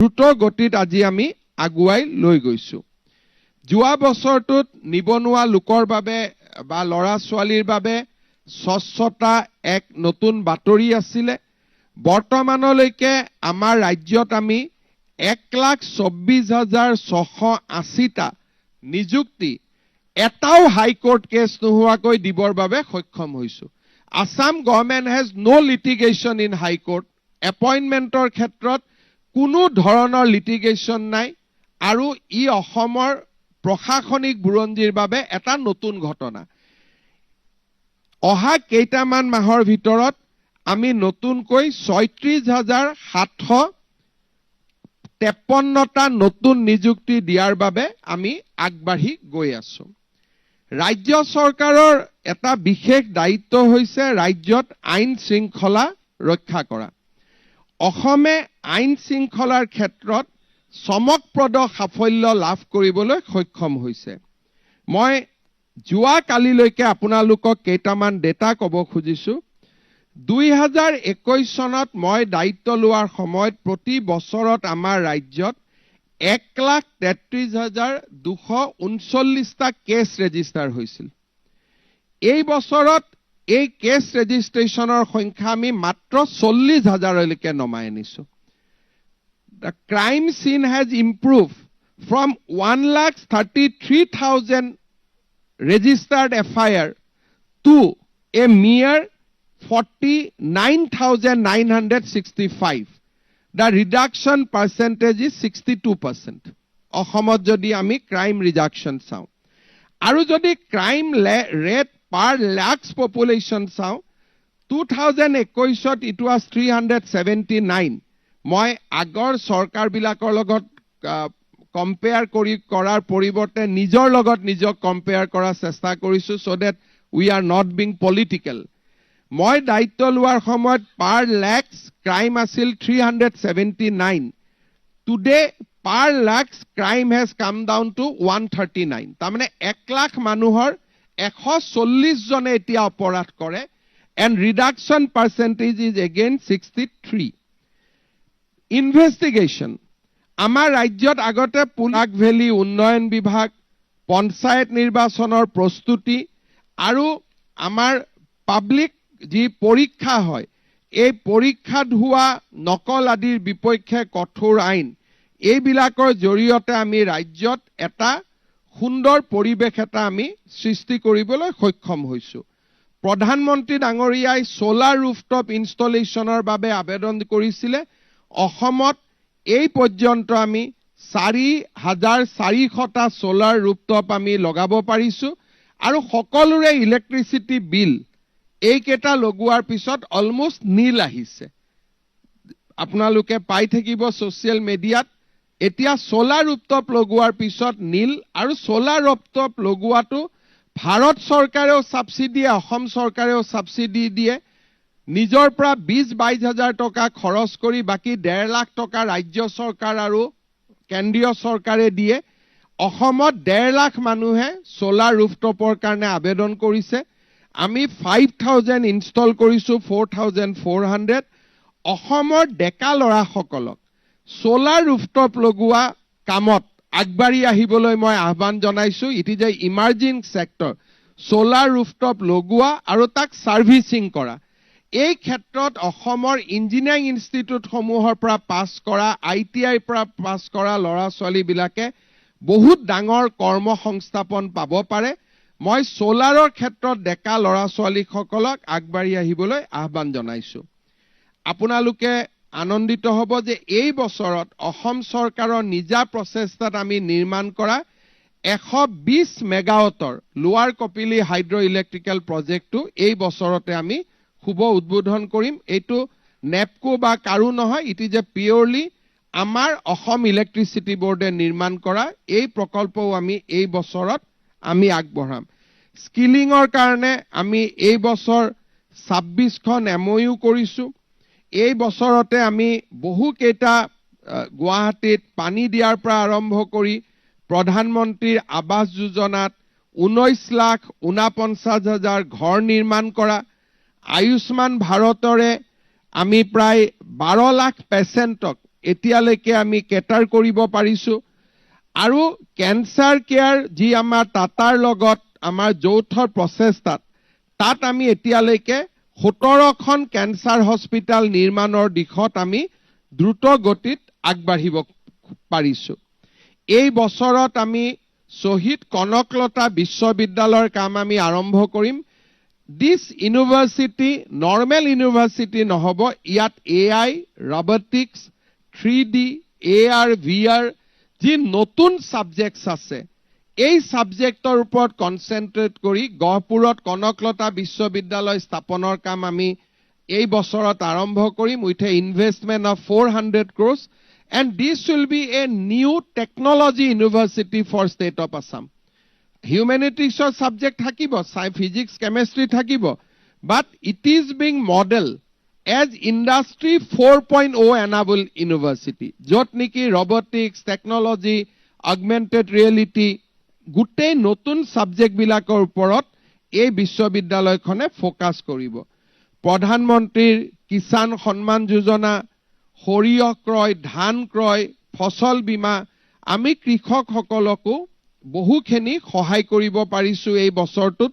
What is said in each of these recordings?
দ্ৰুত গতিত আজি আমি আগুৱাই লৈ গৈছো। যোৱা বছৰটোত নিবনুৱা লোকৰ বাবে বা লৰা ছোৱালীৰ বাবে স্বচ্ছতা এক নতুন বাতৰি আছিলে। বৰ্তমানলৈকে আমাৰ ৰাজ্যত আমি 1,24,680টা নিযুক্তি এটাও হাইকোৰ্ট কেছ নোহোৱাকৈ দিবৰ বাবে সক্ষম হৈছো। Assam government has no litigation in High Court. Appointmentor ক্ষেত্ৰত কোনো ধৰণৰ লিটিগেশ্যন নাই আৰু ই অসমৰ প্ৰশাসনিক বুৰঞ্জীৰ বাবে এটা নতুন ঘটনা। অহা কেইটামান মাহৰ ভিতৰত আমি নতুনকৈ 36,753টা নতুন নিযুক্তি দিয়াৰ বাবে আমি আগবাঢ়ি গৈ আছো। ৰাজ্য চৰকাৰৰ এটা বিশেষ দায়িত্ব হৈছে ৰাজ্যত আইন শৃংখলা ৰক্ষা কৰা। অসমে আইন শৃংখলাৰ ক্ষেত্ৰত চমকপ্ৰদ সাফল্য লাভ কৰিবলৈ সক্ষম হৈছে। মই যোৱা কালিলৈকে আপোনালোকক কেইটামান ডেটা ক'ব খুজিছো। 2021 চনত মই দায়িত্ব লোৱাৰ সময়ত প্ৰতি বছৰত আমাৰ ৰাজ্যত 1,33,239টা কেছ ৰেজিষ্টাৰ হৈছিল। এই বছৰত এই কেছ ৰেজিষ্ট্ৰেশ্যনৰ সংখ্যা আমি মাত্ৰ 40,000লৈকে নমাই আনিছো। The crime scene has improved from 1,33,000 registered FIR to a mere 49,965. The reduction percentage is 62%. অসমত যদি আমি ক্ৰাইম ৰিডাকশ্যন চাওঁ আৰু যদি ক্ৰাইম ৰেট পাৰ লাখছ পপুলেশ্যন চাওঁ 2021ত ইট ৱাজ 379। মই আগৰ চৰকাৰবিলাকৰ লগত কম্পেয়াৰ কৰাৰ পৰিৱৰ্তে নিজৰ লগত নিজক কম্পেয়াৰ কৰাৰ চেষ্টা কৰিছো so that we are not being political. মই দায়িত্ব লোৱাৰ সময়ত পাৰ লাখছ ক্ৰাইম আছিল 379. Today per lakhs crime has come down to 139. তাৰমানে 1 লাখ মানুহৰ 140 জনে এতিয়া অপৰাধ কৰে and reduction percentage is again 63. Investigation. আমাৰ ৰাজ্যত আগতে পুলাক ভেলী উন্নয়ন বিভাগ, পঞ্চায়ত নিৰ্বাচনৰ প্ৰস্তুতি আৰু আমাৰ পাব্লিক যি পৰীক্ষা হয় এই পৰীক্ষাত হোৱা নকল আদিৰ বিপক্ষে কঠোৰ আইন এইবিলাকৰ জৰিয়তে আমি ৰাজ্যত এটা সুন্দৰ পৰিৱেশ এটা আমি সৃষ্টি কৰিবলৈ সক্ষম হৈছো। প্ৰধানমন্ত্ৰী ডাঙৰীয়াই সোলাৰ ৰুফটপ ইনষ্টলেশ্যনৰ বাবে আবেদন কৰিছিলে। অসমত এই পৰ্যন্ত আমি 4,400টা সোলাৰ ৰুফটপ আমি লগাব পাৰিছো আৰু সকলোৰে ইলেক্ট্ৰিচিটি বিল এইকেইটা লগোৱাৰ পিছত অলমোষ্ট নীল আহিছে। আপোনালোকে পাই থাকিব ছ'চিয়েল মিডিয়াত। এতিয়া সোলাৰ ৰুফটপ লগোৱাৰ পিছত নীল আৰু সোলাৰ ৰুফটপ লগোৱাটো ভাৰত চৰকাৰেও সাবসিডি অসম চৰকাৰেও সাবসিডি দিয়ে। নিজৰ পৰা 20-22 হাজাৰ টকা খৰচ কৰি বাকি 1.5 লাখ টকা ৰাজ্য চৰকাৰ আৰু কেন্দ্ৰীয় চৰকাৰে দিয়ে। অসমত 1.5 লাখ মানুহে সোলাৰ ৰুফটপৰ কাৰণে আবেদন কৰিছে। আমি 5,000 ইনষ্টল কৰিছো 4,400। অসমৰ ডেকা লৰাসকলক সোলাৰ ৰুফটপ লগোৱা কামত আগবাঢ়ি আহিবলৈ মই আহ্বান জনাইছো। It is a emerging sector. Solar rooftop লগোৱা আৰু তাক সাৰ্ভিসিং কৰা। এই ক্ষেত্ৰত অসমৰ ইঞ্জিনিয়াৰিং ইনষ্টিটিউট সমূহৰ পৰা পাছ কৰা ITI পৰা পাছ কৰা লৰা ছোৱালী বিলাকে বহুত ডাঙৰ কৰ্ম সংস্থাপন পাব পাৰে। মই সোলাৰৰ ক্ষেত্ৰত ডেকা লৰা ছোৱালীসকলক আগবাঢ়ি আহিবলৈ আহ্বান জনাইছো। আপোনালোকে আনন্দিত হ'ব যে এই বছৰত অসম চৰকাৰৰ নিজা প্ৰচেষ্টাত আমি নিৰ্মাণ কৰা 120 মেগাৱাটৰ লোৱাৰ কপিলি হাইড্ৰ ইলেক্ট্ৰিকেল প্ৰজেক্টটো এই বছৰতে আমি শুভ উদ্বোধন কৰিম। এইটো নেপকো বা কাৰো নহয়, ইট ইজ এ পিয়ৰলি আমাৰ অসম ইলেক্ট্ৰিচিটি বোৰ্ডে নিৰ্মাণ কৰা এই প্ৰকল্পও আমি এই বছৰত আমি আগবঢ়াম। স্কিলিঙৰ কাৰণে আমি এই বছৰ 26খন MOU কৰিছো। এই বছৰতে আমি বহু কেইটা গুৱাহাটীত পানী দিয়াৰ পৰা আৰম্ভ কৰি প্ৰধানমন্ত্ৰীৰ আৱাস যোজনাত 19,49,000 ঘৰ নিৰ্মাণ কৰা, আয়ুষ্মান ভাৰতৰে আমি প্ৰায় 12 লাখ পেচেণ্টক এতিয়ালৈকে আমি কেটাৰ কৰিব পাৰিছো আৰু ক্যান্সাৰ কেয়াৰ যি আমাৰ টাটাৰ লগত আমাৰ যৌথ প্ৰচেষ্টাত তাত আমি এতিয়ালৈকে 17খন ক্যান্সাৰ হস্পিটাল নিৰ্মাণৰ দিশত আমি দ্ৰুত গতিত আগবাঢ়িব পাৰিছো এই বছৰত আমি শহীদ কনকলতা বিশ্ববিদ্যালয়ৰ কাম আমি আৰম্ভ কৰিম This university normal university নহব ইয়াত AI robotics 3D AR VR যি নতুন সাবজেক্টস আছে এই সাবজেক্টৰ ওপৰত কনসেন্ট্ৰেট কৰি গহপুৰত কনকলতা বিশ্ববিদ্যালয় স্থাপনৰ কাম আমি এই বছৰত আৰম্ভ কৰিম with a investment of 400 crores and this will be a new technology university for state of Assam humanities subject থাকিব physics chemistry থাকিব but it is being modeled as industry 4.0 enabled university যত নেকি robotics technology augmented reality গুটেই নতুন subject বিলাকৰ ওপৰত এই বিশ্ববিদ্যালয়খনে focus কৰিব প্ৰধানমন্ত্ৰীৰ কিষাণ সন্মান যোজনা সৰিয়হ ক্ৰয় ধান ক্ৰয় ফসল বীমা আমি কৃষকসকলকো বহুখিনি সহায় কৰিব পাৰিছো এই বছৰটোত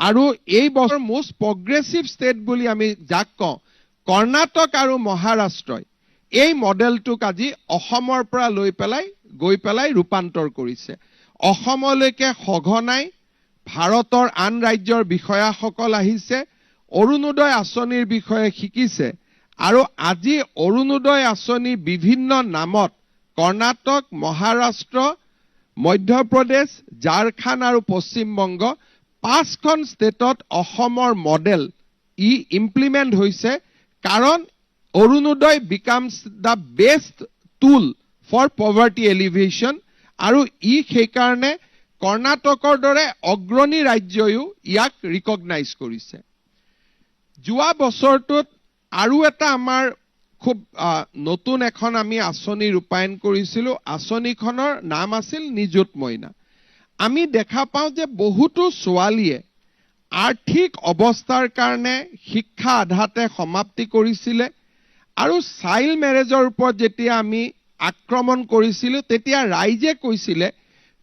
আৰু এই বছৰ মোষ্ট প্ৰগ্ৰেছিভ ষ্টেট বুলি আমি যাক কওঁ কৰ্ণাটক আৰু মহাৰাষ্ট্ৰই এই মডেলটোক আজি অসমৰ পৰা গৈ পেলাই ৰূপান্তৰ কৰিছে অসমলৈকে সঘনাই ভাৰতৰ আন ৰাজ্যৰ বিষয়াসকল আহিছে অৰুণোদয় আঁচনিৰ বিষয়ে শিকিছে আৰু আজি অৰুণোদয় আঁচনি বিভিন্ন নামত কৰ্ণাটক মহাৰাষ্ট্ৰ মধ্যপ্ৰদেশ ঝাৰখণ্ড আৰু পশ্চিমবংগ 5খন ষ্টেটত অসমৰ মডেল ই ইমপ্লিমেন্ট হৈছে কাৰণ Orunodoi becomes the best tool for poverty alleviation আৰু ই সেইকাৰণে কৰ্ণাটকৰ দৰে অগ্ৰণী ৰাজ্যয়ো ইয়াক ৰিকগনাইজ কৰিছে যোৱা বছৰটোত আৰু এটা আমাৰ খুব নতুন এখন আমি আঁচনি ৰূপায়ণ কৰিছিলো আঁচনিখনৰ নাম আছিল নিযুত মইনা আমি দেখা পাওঁ যে বহুতো ছোৱালীয়ে আৰ্থিক অৱস্থাৰ কাৰণে শিক্ষা আধাতে সমাপ্তি কৰিছিলে আৰু চাইল্ড মেৰেজৰ ওপৰত যেতিয়া আমি আক্ৰমণ কৰিছিলো তেতিয়া ৰাইজে কৈছিলে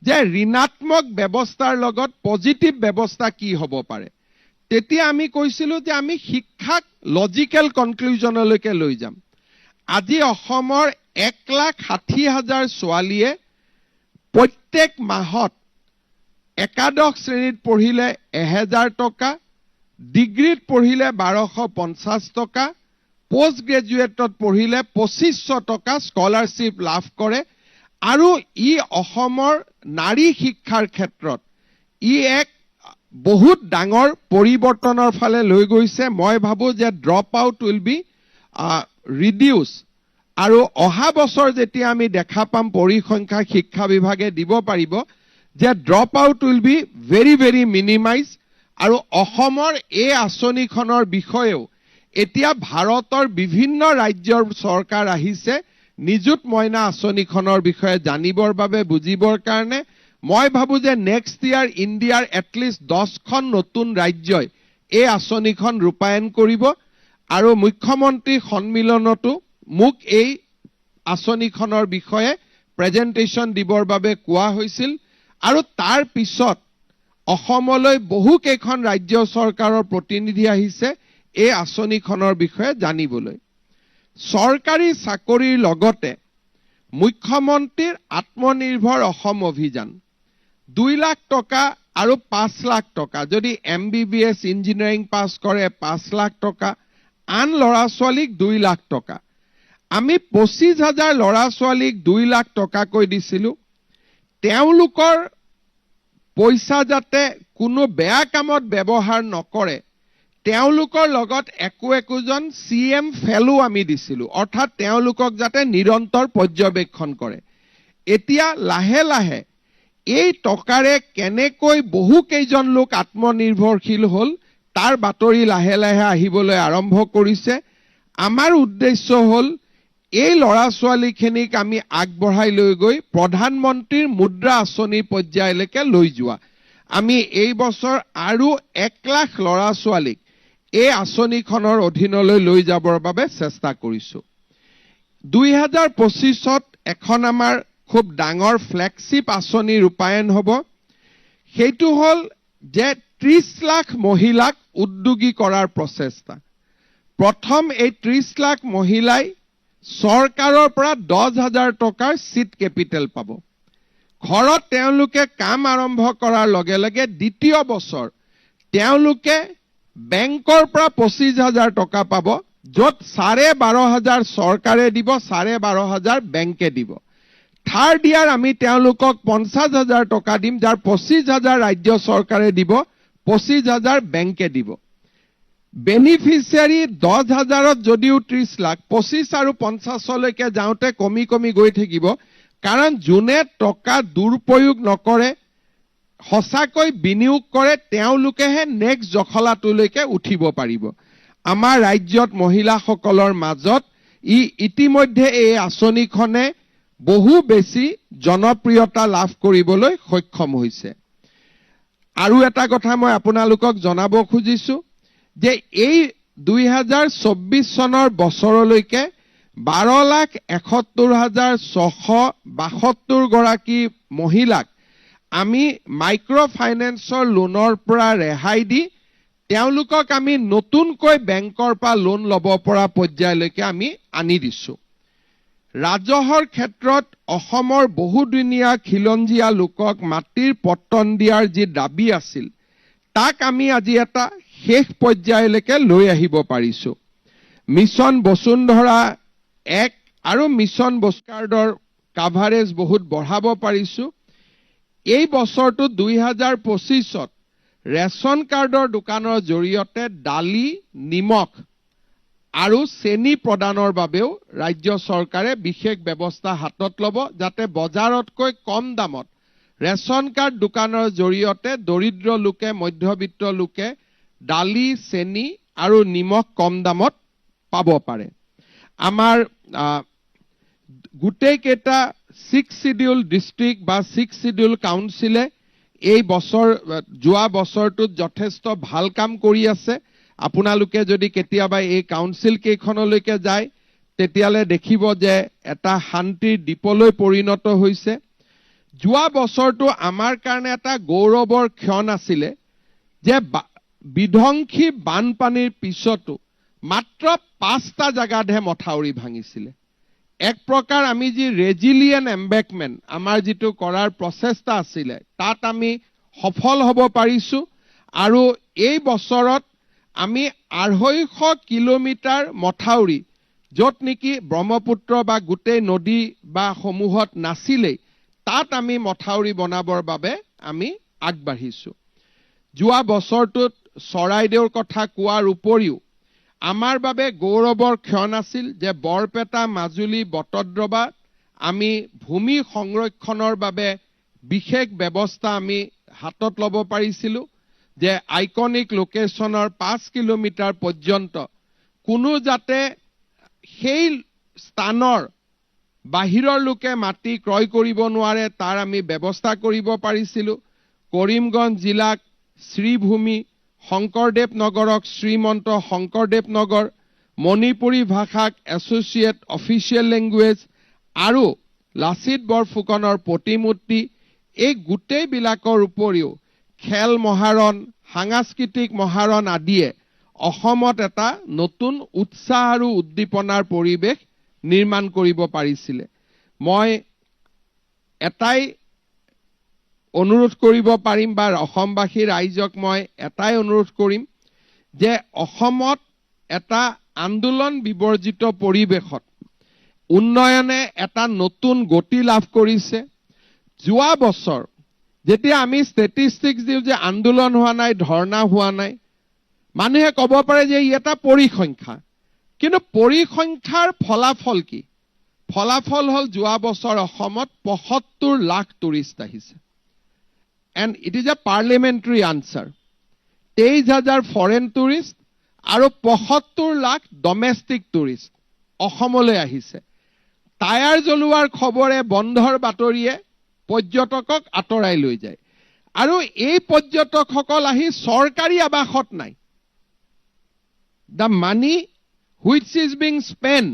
যে ঋণাত্মক ব্যৱস্থাৰ লগত পজিটিভ ব্যৱস্থা কি হ'ব পাৰে তেতিয়া আমি কৈছিলো যে আমি শিক্ষাক লজিক্যাল কনক্লুজনলৈকে লৈ যাম আজি অসমৰ 1,60,000 ছোৱালীয়ে প্ৰত্যেক মাহত একাদশ শ্ৰেণীত পঢ়িলে 1000 টকা ডিগ্ৰীত পঢ়িলে 1250 টকা পোষ্ট গ্ৰেজুৱেটত পঢ়িলে 2500 টকা স্কলাৰশ্বিপ লাভ কৰে আৰু ই অসমৰ নাৰী শিক্ষাৰ ক্ষেত্ৰত ই এক বহুত ডাঙৰ পৰিৱৰ্তনৰ ফালে লৈ গৈছে মই ভাবো যে drop out will B reduce আৰু অহা বছৰ যেতিয়া আমি দেখা পাম পৰিসংখ্যা শিক্ষা বিভাগে দিব পাৰিব যে drop out will be very very minimize আৰু অসমৰ এই আঁচনিখনৰ বিষয়েও এতিয়া ভাৰতৰ বিভিন্ন ৰাজ্যৰ চৰকাৰ আহিছে নিযুত মইনা আঁচনিখনৰ বিষয়ে জানিবৰ বাবে বুজিবৰ কাৰণে মই ভাবো যে নেক্সট ইয়াৰ ইণ্ডিয়াৰ এটলিষ্ট 10খন নতুন ৰাজ্যই এই আঁচনিখন ৰূপায়ণ কৰিব আৰু মুখ্যমন্ত্ৰী সন্মিলনতো মোক এই আঁচনিখনৰ বিষয়ে প্ৰেজেন্টেচন দিবৰ বাবে কোৱা হৈছিল আৰু তাৰ পিছত অসমলৈ বহু কেইখন ৰাজ্য চৰকাৰৰ প্ৰতিনিধি আহিছে এই আঁচনিখনৰ বিষয়ে জানিবলৈ চৰকাৰী চাকৰিৰ লগতে মুখ্যমন্ত্ৰীৰ আত্মনিৰ্ভৰ অসম অভিযান 2 লাখ টকা আৰু 5 লাখ টকা যদি MBBS ইঞ্জিনিয়াৰিং পাস কৰে 5 লাখ টকা আন ল'ৰা ছোৱালীক 2 লাখ টকা আমি 25,000 ল'ৰা ছোৱালীক 2 লাখ টকা কৈ দিছিলো তেওঁলোকৰ পইচা যাতে কোনো বেয়া কামত ব্যৱহাৰ নকৰে তেওঁলোকৰ লগত একোজন CM ফেলো আমি দিছিলো অৰ্থাৎ তেওঁলোকক যাতে নিৰন্তৰ পৰ্যবেক্ষণ কৰে এতিয়া লাহে লাহে এই টকাৰে কেনেকৈ বহু কেইজন লোক আত্মনিৰ্ভৰশীল হল তাৰ বাতৰি লাহে লাহে আহিবলৈ আৰম্ভ কৰিছে আমাৰ উদ্দেশ্য হল এই ল'ৰা ছোৱালীখিনিক আমি আগবঢ়াই লৈ গৈ প্ৰধানমন্ত্ৰীৰ মুদ্ৰা আঁচনি পৰ্যায়লৈকে লৈ যোৱা আমি এই বছৰ আৰু 1 লাখ ল'ৰা ছোৱালীক এই আঁচনিখনৰ অধীনলৈ লৈ যাবৰ বাবে চেষ্টা কৰিছো 2025ত এখন আমাৰ খুব ডাঙৰ ফ্লেগশিপ আঁচনি ৰূপায়ণ হ'ব সেইটো হল যে 30 লাখ মহিলাক উদ্যোগী কৰাৰ প্ৰচেষ্টা প্ৰথম এই 30 লাখ মহিলাই চৰকাৰৰ পৰা 10,000 টকাৰ সিড কেপিটেল পাব ঘৰত তেওঁলোকে কাম আৰম্ভ কৰাৰ লগে লগে দ্বিতীয় বছৰ তেওঁলোকে বেংকৰ পৰা 25,000 টকা পাব য'ত 12,500 চৰকাৰে দিব 12,500 বেংকে দিব থাৰ্ড ইয়াৰ আমি তেওঁলোকক 50,000 টকা দিম যাৰ 25,000 ৰাজ্য চৰকাৰে দিব 25,000 বেংকে দিব বেনিফিচিয়াৰী 10,000ত যদিও 30 লাখ 25 আৰু 50 লৈকে যাওঁতে কমি কমি গৈ থাকিব কাৰণ যোনে টকা দুৰপ্ৰয়োগ নকৰে সঁচাকৈ বিনিয়োগ কৰে তেওঁলোকেহে নেক্সট জখলাটোলৈকে উঠিব পাৰিব আমাৰ ৰাজ্যত মহিলাসকলৰ মাজত ইতিমধ্যে এই আঁচনিখনে বহু বেছি জনপ্ৰিয়তা লাভ কৰিবলৈ সক্ষম হৈছে আৰু এটা কথা মই আপোনালোকক জনাব খুজিছো যে এই 2024 চনৰ বছৰলৈকে 12,71,672 গৰাকী মহিলাক আমি মাইক্ৰ ফাইনেন্সৰ লোনৰ পৰা ৰেহাই দি তেওঁলোকক আমি নতুনকৈ বেংকৰ পৰা লোন ল'ব পৰা পৰ্যায়লৈকে আমি আনি দিছো ৰাজহৰ ক্ষেত্ৰত অসমৰ বহুদিনীয়া খিলঞ্জীয়া লোকক মাটিৰ পট্টন দিয়াৰ যি দাবী আছিল তাক আমি আজি এটা শেষ পৰ্যায়লৈকে লৈ আহিব পাৰিছো মিছন বসুন্ধৰা 1 আৰু মিছন বস্কাৰ্ডৰ কাভাৰেজ বহুত বঢ়াব পাৰিছো এই বছৰটো 2025ত ৰেশন কাৰ্ডৰ দোকানৰ জৰিয়তে দালি নিমখ আৰু চেনি প্ৰদানৰ বাবেও ৰাজ্য চৰকাৰে বিশেষ ব্যৱস্থা হাতত ল'ব যাতে বজাৰতকৈ কম দামত ৰেশন কাৰ্ড দোকানৰ জৰিয়তে দৰিদ্ৰ লোকে মধ্যবিত্ত লোকে দালি চেনি আৰু নিমখ কম দামত পাব পাৰে আমাৰ গোটেই কেইটা 6 শিডিউল ডিস্ট্ৰিক্ট বা 6 শিডিউল কাউন্সিলে এই বছৰ যোৱা বছৰটোত যথেষ্ট ভাল কাম কৰি আছে আপোনালোকে যদি কেতিয়াবা এই কাউন্সিল কেইখনলৈকে যায় তেতিয়ালে দেখিব যে এটা শান্তিৰ দ্বীপলৈ পৰিণত হৈছে যোৱা বছৰটো আমাৰ কাৰণে এটা গৌৰৱৰ ক্ষণ আছিল যে বিধ্বংসী বানপানীৰ পিছতো মাত্ৰ 5টা জাগাতহে মথাউৰি ভাঙিছিল এক প্ৰকাৰ আমি যি ৰেজিলিয়েন্ট এম্বেকমেন্ট আমাৰ যিটো কৰাৰ প্ৰচেষ্টা আছিল তাত আমি সফল হ'ব পাৰিছো আৰু এই বছৰত আমি 250 কিলোমিটাৰ মথাউৰি য'ত নেকি ব্ৰহ্মপুত্ৰ বা গোটেই নদী বা সমূহত নাছিলে তাত আমি মথাউৰি বনাবৰ বাবে আমি আগবাঢ়িছো যোৱা বছৰটোত চৰাইদেউৰ কথা কোৱাৰ উপৰিও আমাৰ বাবে গৌৰৱৰ ক্ষণ আছিল যে বৰপেটা মাজুলী বটদ্ৰৱা আমি ভূমি সংৰক্ষণৰ বাবে বিশেষ ব্যৱস্থা আমি হাতত ল'ব পাৰিছিলো যে আইকনিক লোকেশনৰ 5 কিলোমিটাৰ পৰ্যন্ত কোনো যাতে সেই স্থানৰ বাহিৰৰ লোকে মাটি ক্ৰয় কৰিব নোৱাৰে তাৰ আমি ব্যৱস্থা কৰিব পাৰিছিলো কৰিমগঞ্জ জিলাক শ্ৰীভূমি শংকৰদেৱ নগৰক শ্ৰীমন্ত শংকৰদেৱ নগৰ মণিপুৰী ভাষাক এছ'চিয়েট অফিচিয়েল লেংগুৱেজ আৰু লাচিত বৰফুকনৰ প্ৰতিমূৰ্তি এই গোটেই বিলাকৰ উপৰিও খেল মহাৰণ সাংস্কৃতিক মহাৰণ আদিয়ে অসমত এটা নতুন উৎসাহ আৰু উদ্দীপনাৰ পৰিৱেশ নিৰ্মাণ কৰিব পাৰিছিল মই এটাই অনুৰোধ কৰিব পাৰিম বা অসমবাসী ৰাইজক মই এটাই অনুৰোধ কৰিম যে অসমত এটা আন্দোলন বিবৰ্জিত পৰিৱেশত উন্নয়নে এটা নতুন গতি লাভ কৰিছে যোৱা বছৰ যেতিয়া আমি ষ্টেটিষ্টিক্স দিওঁ যে আন্দোলন হোৱা নাই ধৰ্ণা হোৱা নাই মানুহে ক'ব পাৰে যে ই এটা পৰিসংখ্যা কিন্তু পৰিসংখ্যাৰ ফলাফল কি ফলাফল হল যোৱা বছৰ অসমত 75 লাখ টুৰিষ্ট আহিছে and it is a parliamentary answer 23,000 foreign tourists আৰু 75 লাখ ডমেষ্টিক টুৰিষ্ট অসমলৈ আহিছে টায়াৰ জ্বলোৱাৰ খবৰে বন্ধৰ বাতৰিয়ে পৰ্যটকক আঁতৰাই লৈ যায় আৰু এই পৰ্যটকসকল আহি চৰকাৰী আবাসত নাই the money which is being spent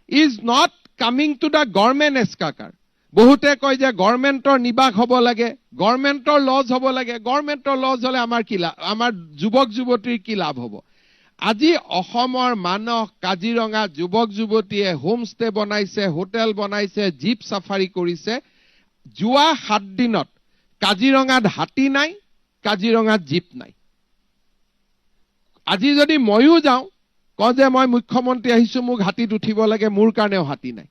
is not coming to the government এস্কাকাৰ বহুতে কয় যে গভৰ্ণমেণ্টৰ নিবাস হ'ব লাগে গভৰ্ণমেণ্টৰ লজ হ'ব লাগে গভৰ্ণমেণ্টৰ লজ হ'লে আমাৰ কি লাভ আমাৰ যুৱক যুৱতীৰ কি লাভ হ'ব আজি অসমৰ মানস কাজিৰঙা যুৱক যুৱতীয়ে হোমষ্টে বনাইছে হোটেল বনাইছে জীপ সাফাৰী কৰিছে যোৱা 7 দিনত কাজিৰঙাত হাতী নাই কাজিৰঙাত জীপ নাই আজি যদি ময়ো যাওঁ কওঁ যে মই মুখ্যমন্ত্ৰী আহিছো মোক হাতীত উঠিব লাগে মোৰ কাৰণেও হাতী নাই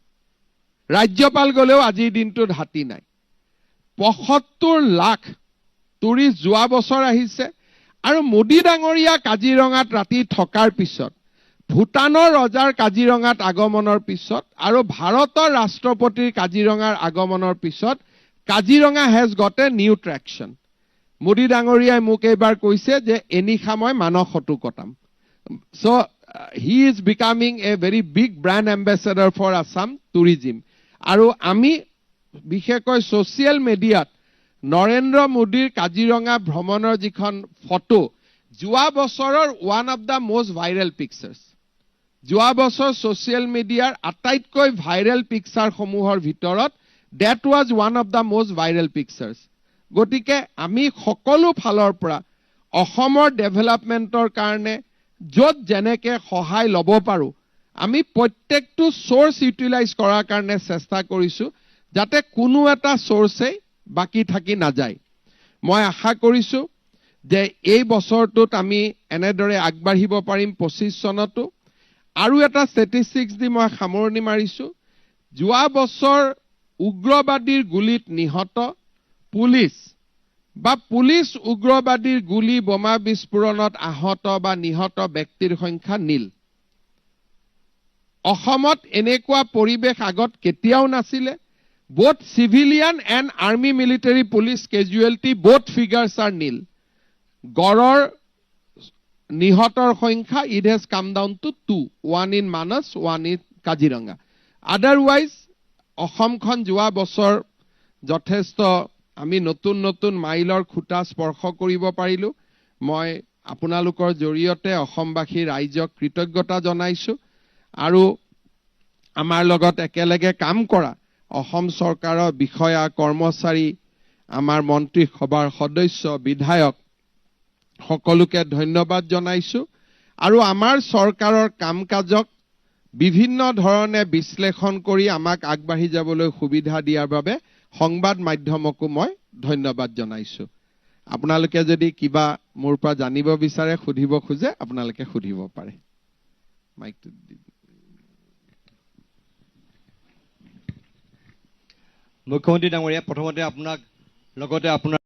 ৰাজ্যপাল গলেও আজিৰ দিনটোত হাতী নাই ৭৫ লাখ টুৰিষ্ট যোৱা বছৰ আহিছে আৰু মোদী ডাঙৰীয়া কাজিৰঙাত ৰাতি থকাৰ পিছত ভূটানৰ ৰজাৰ কাজিৰঙাত আগমনৰ পিছত আৰু ভাৰতৰ ৰাষ্ট্ৰপতিৰ কাজিৰঙাৰ আগমনৰ পিছত Kaziranga has got a new traction Modi ডাঙৰীয়াই মোক এইবাৰ কৈছে যে এনিশা মই মানসতো কটাম so' he is becoming a very big brand ambassador for Assam tourism আৰু আমি বিশেষকৈ ছ'চিয়েল মিডিয়াত নৰেন্দ্ৰ মোদীৰ কাজিৰঙা ভ্ৰমণৰ যিখন ফটো যোৱা বছৰৰ one of the most viral pictures যোৱা বছৰ ছ'চিয়েল মিডিয়াৰ আটাইতকৈ ভাইৰেল পিকচাৰসমূহৰ ভিতৰত that was one of the most viral pictures গতিকে আমি সকলো ফালৰ পৰা অসমৰ ডেভেলপমেণ্টৰ কাৰণে য'ত যেনেকে সহায় ল'ব পাৰো আমি প্ৰত্যেকটো সোৰ্স ইউটিলাইজ কৰাৰ কাৰণে চেষ্টা কৰিছো যাতে কোনো এটা সোৰ্সে বাকি থাকি নাযায় মই আশা কৰিছো যে এই বছৰটোত আমি এনেদৰে আগবাঢ়িব পাৰিম 25 চনতো আৰু এটা ষ্টেটিষ্টিক্স দি মই সামৰণি মাৰিছো যোৱা বছৰ উগ্ৰবাদীৰ গুলিত নিহত পুলিচ বা পুলিচ উগ্ৰবাদীৰ গুলি বোমা বিস্ফোৰণত আহত বা নিহত ব্যক্তিৰ সংখ্যা নীল অসমত এনেকুৱা পৰিবেশ আগত কেতিয়াও নাছিলে both civilian and army military police casualty both figures are nil গড়ৰ নিহতৰ সংখ্যা it has come down to 2 one in Manas one in Kaziranga otherwise অসমখন যোৱা বছৰ যথেষ্ট আমি নতুন নতুন মাইলৰ খুঁটা স্পৰ্শ কৰিব পাৰিলো মই আপোনালোকৰ জৰিয়তে অসমবাসী ৰাইজক কৃতজ্ঞতা জনাইছো আৰু আমাৰ লগত একেলগে কাম কৰা অসম চৰকাৰৰ বিষয়া কৰ্মচাৰী আমাৰ মন্ত্ৰী সভাৰ সদস্য বিধায়ক সকলোকে ধন্যবাদ জনাইছো আৰু আমাৰ চৰকাৰৰ কামকাজক বিভিন্ন ধৰণে বিশ্লেষণ কৰি আমাক আগবাঢ়ি যাবলৈ সুবিধা দিয়াৰ বাবে সংবাদ মাধ্যমকো মই ধন্যবাদ জনাইছো আপোনালোকে যদি কিবা মোৰ পৰা জানিব বিচাৰে সুধিব খোজে আপোনালোকে সুধিব পাৰে মাইকটো মুখ্যমন্ত্ৰী ডাঙৰীয়া প্ৰথমতে আপোনাক লগতে আপোনাৰ